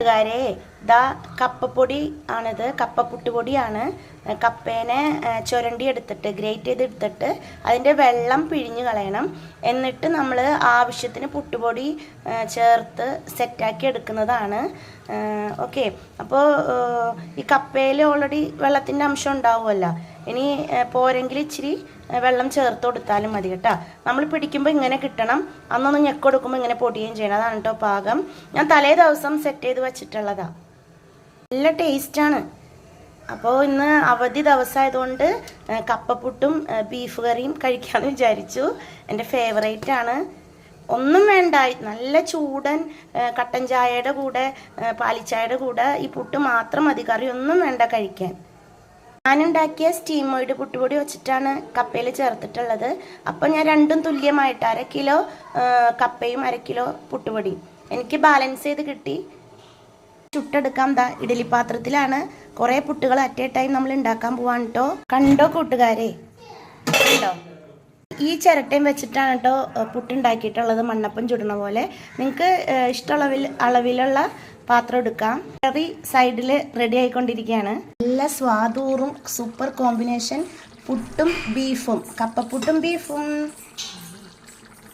കൂട്ടുകാരെ, ദാ കപ്പപ്പൊടി ആണിത്. കപ്പപ്പുട്ടുപൊടിയാണ്. കപ്പേനെ ചുരണ്ടി എടുത്തിട്ട് ഗ്രേറ്റ് ചെയ്തെടുത്തിട്ട് അതിൻ്റെ വെള്ളം പിഴിഞ്ഞ് കളയണം. എന്നിട്ട് നമ്മൾ ആവശ്യത്തിന് പുട്ടുപൊടി ചേർത്ത് സെറ്റാക്കി എടുക്കുന്നതാണ്. ഓക്കെ, അപ്പോൾ ഈ കപ്പയിൽ ഓൾറെഡി വെള്ളത്തിൻ്റെ അംശം ഉണ്ടാവുമല്ലോ. ഇനി പോരെങ്കിൽ ഇച്ചിരി വെള്ളം ചേർത്ത് കൊടുത്താലും മതി കേട്ടോ. നമ്മൾ പിടിക്കുമ്പോൾ ഇങ്ങനെ കിട്ടണം. അന്നൊന്ന് ഞെക്കൊടുക്കുമ്പോൾ ഇങ്ങനെ പൊടിയുകയും ചെയ്യണം. അതാണ് കേട്ടോ പാകം. ഞാൻ തലേ ദിവസം സെറ്റ് ചെയ്ത് വെച്ചിട്ടുള്ളതാണ്. നല്ല ടേസ്റ്റാണ്. അപ്പോൾ ഇന്ന് അവധി ദിവസമായതുകൊണ്ട് കപ്പപ്പുട്ടും ബീഫ് കറിയും കഴിക്കാമെന്ന് വിചാരിച്ചു. എൻ്റെ ഫേവറേറ്റ് ആണ്. ഒന്നും വേണ്ട, നല്ല ചൂടൻ കട്ടൻ ചായയുടെ കൂടെ പാലിച്ചായയുടെ കൂടെ ഈ പുട്ട് മാത്രം മതി, കറി ഒന്നും വേണ്ട കഴിക്കാൻ. ഞാനുണ്ടാക്കിയ സ്റ്റീമോയിഡ് പുട്ടുപൊടി വെച്ചിട്ടാണ് കപ്പയിൽ ചേർത്തിട്ടുള്ളത്. അപ്പോൾ ഞാൻ രണ്ടും തുല്യമായിട്ട് 1/2 കിലോ കപ്പയും 1/2 കിലോ പുട്ടുപൊടിയും എനിക്ക് ബാലൻസ് ചെയ്ത് കിട്ടി. ചുട്ടെടുക്കാം. ദാ ഇഡലി പാത്രത്തിലാണ്. കുറേ പുട്ടുകൾ അറ്റ് എ ടൈം നമ്മൾ ഉണ്ടാക്കാൻ പോവാണ് കേട്ടോ. കണ്ടോ കൂട്ടുകാരെ, കണ്ടോ? ഈ ചിരട്ടയും വെച്ചിട്ടാണ് കേട്ടോ പുട്ടുണ്ടാക്കിയിട്ടുള്ളത്, മണ്ണപ്പം ചുടുന്ന പോലെ. നിങ്ങൾക്ക് ഇഷ്ടമുള്ള അളവിലുള്ള പാത്രം എടുക്കാം. കറി സൈഡിൽ റെഡി ആയിക്കൊണ്ടിരിക്കുകയാണ്. നല്ല സ്വാദൂറും സൂപ്പർ കോമ്പിനേഷൻ പുട്ടും ബീഫും, കപ്പപ്പുട്ടും ബീഫും.